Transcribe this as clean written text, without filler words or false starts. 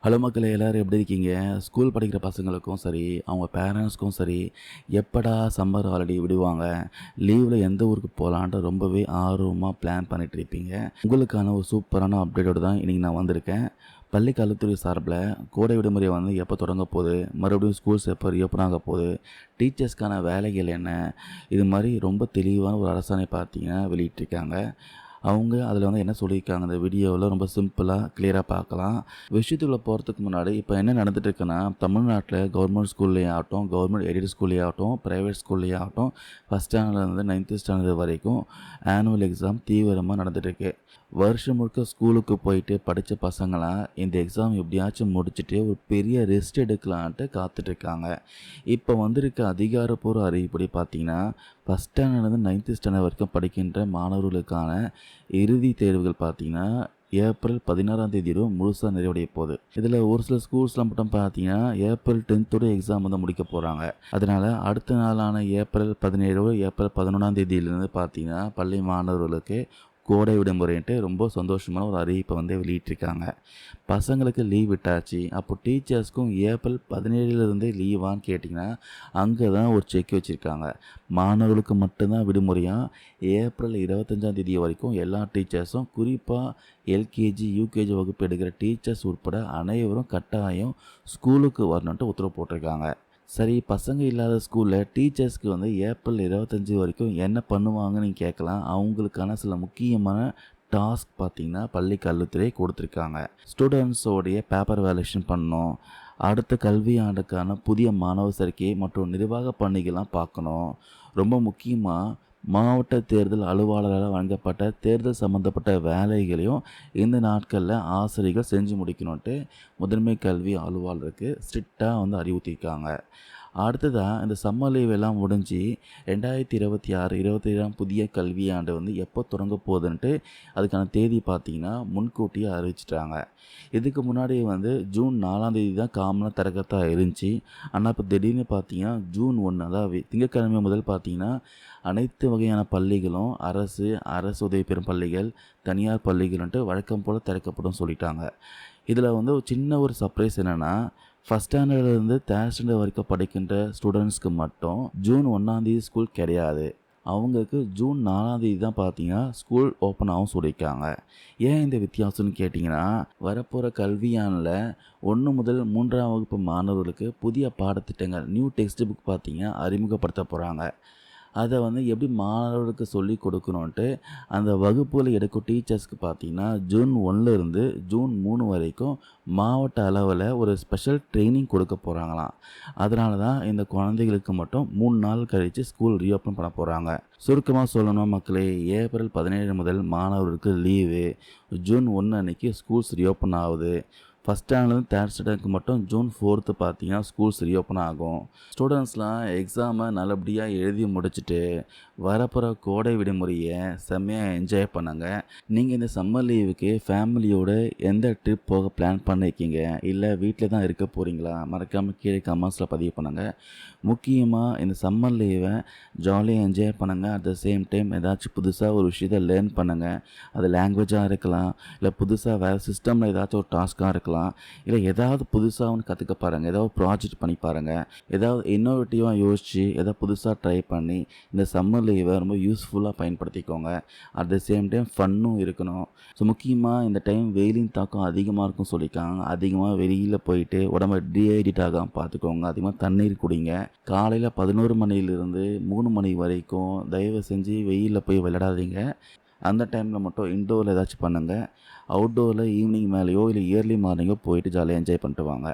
Hello மக்களே, எல்லோரும் எப்படி இருக்கீங்க? ஸ்கூல் படிக்கிற பசங்களுக்கும் சரி, அவங்க பேரண்ட்ஸ்க்கும் சரி, எப்படா சம்மர் ஹாலிடே விடுவாங்க, லீவில் எந்த ஊருக்கு போகலான்ட்டு ரொம்பவே ஆர்வமாக பிளான் பண்ணிகிட்ருப்பீங்க. உங்களுக்கான ஒரு சூப்பரான அப்டேட்டோடு தான் இன்றைக்கி நான் வந்திருக்கேன். பள்ளி கல்வித்துறை சார்பில் கோடை விடுமுறை எப்போ தொடங்க போகுது, மறுபடியும் ஸ்கூல்ஸ் எப்போ ரீஓப்பன் ஆக போகுது, டீச்சர்ஸ்க்கான வேலைகள் என்ன, இது மாதிரி ரொம்ப தெளிவான ஒரு அரசாணை பார்த்தீங்கன்னா வெளியிட்டிருக்காங்க. அவங்க அதில் என்ன சொல்லியிருக்காங்க அந்த வீடியோவில் ரொம்ப சிம்பிளாக கிளியராக பார்க்கலாம். விஷயத்துக்குள்ளே போகிறதுக்கு முன்னாடி இப்போ என்ன நடந்துட்டு இருக்குன்னா, தமிழ்நாட்டில் கவர்மெண்ட் ஸ்கூல்லேயே ஆகட்டும், கவர்மெண்ட் எய்டட் ஸ்கூல்லேயே ஆகட்டும், ப்ரைவேட் ஸ்கூல்லேயே ஆகட்டும், ஃபஸ்ட் ஸ்டாண்டர்ட்லேருந்து 9th ஸ்டாண்டர்ட் வரைக்கும் ஆனுவல் எக்ஸாம் தீவிரமாக நடந்துகிட்ருக்கு. வருஷம் முழுக்க ஸ்கூலுக்கு போயிட்டு படித்த பசங்களாம் இந்த எக்ஸாம் எப்படியாச்சும் முடிச்சுட்டு ஒரு பெரிய ரெஸ்ட் எடுக்கலான்ட்டு காத்துட்ருக்காங்க. இப்போ வந்திருக்க அதிகாரப்பூர்வ அறிவிப்படி பார்த்திங்கன்னா, ஃபஸ்ட் ஸ்டாண்டர்ட்லேருந்து 9th ஸ்டாண்டர்ட் வரைக்கும் படிக்கின்ற மாணவர்களுக்கான இறுதி தேர்வுகள் பார்த்திங்கன்னா ஏப்ரல் 16 முழுசாக நிறைவடைய போகுது. இதில் ஒரு சில ஸ்கூல்ஸ்லாம் மட்டும் பார்த்தீங்கன்னா ஏப்ரல் 10th எக்ஸாம் முடிக்க போகிறாங்க. அதனால் அடுத்த நாளான ஏப்ரல் 17 ஏப்ரல் 11 பார்த்தீங்கன்னா பள்ளி மாணவர்களுக்கு கோடை விடுமுறைன்ட்டு ரொம்ப சந்தோஷமான ஒரு அறிவிப்பை வெளியிட்டிருக்காங்க. பசங்களுக்கு லீவ் விட்டாச்சு. அப்போ டீச்சர்ஸ்க்கும் ஏப்ரல் 17 லீவான்னு கேட்டிங்கன்னா அங்கே தான் ஒரு செக் வச்சுருக்காங்க. மாணவர்களுக்கு மட்டும்தான் விடுமுறையாக ஏப்ரல் 25 வரைக்கும் எல்லா டீச்சர்ஸும், குறிப்பாக எல்கேஜி யூகேஜி வகுப்பு எடுக்கிற டீச்சர்ஸ் உட்பட அனைவரும் கட்டாயம் ஸ்கூலுக்கு வரணுன்ட்டு உத்தரவு போட்டிருக்காங்க. சரி, பசங்க இல்லாத ஸ்கூலில் டீச்சர்ஸ்க்கு ஏப்ரல் 25 வரைக்கும் என்ன பண்ணுவாங்கன்னு கேட்கலாம். அவங்களுக்கான சில முக்கியமான டாஸ்க் பார்த்திங்கன்னா பள்ளி கல்வித்துறை கொடுத்துருக்காங்க. ஸ்டூடெண்ட்ஸோடைய பேப்பர் வேல்யூஷன் பண்ணணும், அடுத்த கல்வி ஆண்டுக்கான புதிய மாணவர் சேர்க்கை மற்றும் நிர்வாக பணிகள்லாம் பார்க்கணும். ரொம்ப முக்கியமாக மாவட்ட தேர்தல் அலுவலரால் வழங்கப்பட்ட தேர்தல் சம்மந்தப்பட்ட வேலைகளையும் இந்த நாட்களில் ஆசிரியர்கள் செஞ்சு முடிக்கணுன்ட்டு முதன்மை கல்வி அலுவலருக்கு ஸ்ட்ரிக்டாக அறிவுறுத்தியிருக்காங்க. அடுத்ததாக இந்த சம்மர் லீவ் எல்லாம் முடிஞ்சு 2026-27 புதிய கல்வியாண்டு எப்போ தொடங்க போகுதுன்ட்டு அதுக்கான தேதி பார்த்திங்கன்னா முன்கூட்டியே அறிவிச்சிட்டாங்க. இதுக்கு முன்னாடி ஜூன் 4 தான் காமனாக திறக்கத்தான் இருந்துச்சு. ஆனால் இப்போ திடீர்னு பார்த்தீங்கன்னா ஜூன் 1, அதாவது திங்கட்கிழமை முதல் பார்த்தீங்கன்னா அனைத்து வகையான பள்ளிகளும் அரசு உதவி பெறும் பள்ளிகள், தனியார் பள்ளிகள்ன்ட்டு வழக்கம் போல் திறக்கப்படும் சொல்லிட்டாங்க. இதில் ஒரு சின்ன ஒரு சர்ப்ரைஸ் என்னென்னா, ஃபஸ்ட் ஸ்டாண்டர்ட்லேருந்து 3rd ஸ்டாண்டர்ட் வரைக்கும் படிக்கின்ற ஸ்டூடெண்ட்ஸ்க்கு மட்டும் ஜூன் 1 ஸ்கூல் கிடையாது. அவங்களுக்கு ஜூன் 4 தான் பார்த்தீங்கன்னா ஸ்கூல் ஓப்பன் ஆகும் சொல்லியிருக்காங்க. ஏன் இந்த வித்தியாசம்னு கேட்டிங்கன்னா, வரப்போகிற கல்வியாண்டில் 1 முதல் 3ஆம் வகுப்பு மாணவர்களுக்கு புதிய பாடத்திட்டங்கள், நியூ டெக்ஸ்ட் புக் பார்த்தீங்கன்னா அறிமுகப்படுத்த போகிறாங்க. அதை எப்படி மாணவர்களுக்கு சொல்லி கொடுக்கணுன்ட்டு அந்த வகுப்புகளை எடுக்கும் டீச்சர்ஸ்க்கு பார்த்தீங்கன்னா ஜூன் 1 ஜூன் 3 வரைக்கும் மாவட்ட அளவில் ஒரு ஸ்பெஷல் ட்ரைனிங் கொடுக்க போகிறாங்களாம். அதனால தான் இந்த குழந்தைகளுக்கு மட்டும் 3 நாள் கழித்து ஸ்கூல் ரீஓப்பன் பண்ண போகிறாங்க. சுருக்கமாக சொல்லணும் மக்களே, ஏப்ரல் 17 முதல் மாணவர்களுக்கு லீவு, ஜூன் 1 அன்னைக்கு ஸ்கூல்ஸ் ரீஓப்பன் ஆகுது. ஃபஸ்ட் ஸ்டாண்டர்ட்லேருந்து 3rd ஸ்டாண்டர்டுக்கு மட்டும் ஜூன் 4 பார்த்தீங்கன்னா ஸ்கூல்ஸ் ரீஓப்பன் ஆகும். ஸ்டூடெண்ட்ஸ்லாம் எக்ஸாமை நல்லபடியாக எழுதி முடிச்சுட்டு வரப்போகிற கோடை விடுமுறையை செம்மையாக என்ஜாய் பண்ணுங்க. நீங்கள் இந்த சம்மர் லீவுக்கு ஃபேமிலியோடு எந்த ட்ரிப் போக பிளான் பண்ணியிருக்கீங்க, இல்லை வீட்டில் தான் இருக்க போகிறீங்களா? மறக்காமல் கீழே கமெண்ட்ஸில் பதிவு பண்ணுங்கள். முக்கியமாக இந்த சம்மர் லீவை ஜாலியாக என்ஜாய் பண்ணுங்கள். அட் த சேம் டைம் ஏதாச்சும் புதுசாக ஒரு விஷயத்தை லேர்ன் பண்ணுங்கள். அது லாங்குவேஜாக இருக்கலாம், இல்லை புதுசாக வேறு சிஸ்டமில் ஏதாச்சும் ஒரு டாஸ்க்காக இருக்கலாம், இல்லை ஏதாவது புதுசாக கற்றுக்க பாருங்கள். ஏதாவது ப்ராஜெக்ட் பண்ணி பாருங்கள். ஏதாவது இன்னோவேட்டிவாக யோசித்து ஏதாவது புதுசாக ட்ரை பண்ணி இந்த சம்மர் லீவை ரொம்ப யூஸ்ஃபுல்லாக பயன்படுத்திக்கோங்க. அட் த சேம் டைம் ஃபன்னும் இருக்கணும். ஸோ முக்கியமாக இந்த டைம் வெயிலின் தாக்கம் அதிகமாக இருக்கும் சொல்லியிருக்காங்க. அதிகமாக வெளியில் போயிட்டு உடம்பை டீஹைட்ரேட் ஆகாமல் பார்த்துக்கோங்க. அதிகமாக தண்ணீர் குடிங்க. காலையில் 11 மணிலிருந்து 3 மணி வரைக்கும் தயவு செஞ்சு வெயிலில் போய் விளையாடாதீங்க. அந்த டைமில் மட்டும் இன்டோரில் ஏதாச்சும் பண்ணுங்கள். அவுட்டோரில் ஈவினிங் மேலேயோ இல்லை இயர்லி மார்னிங்கோ போயிட்டு ஜாலியாக என்ஜாய் பண்ணிட்டு வாங்க.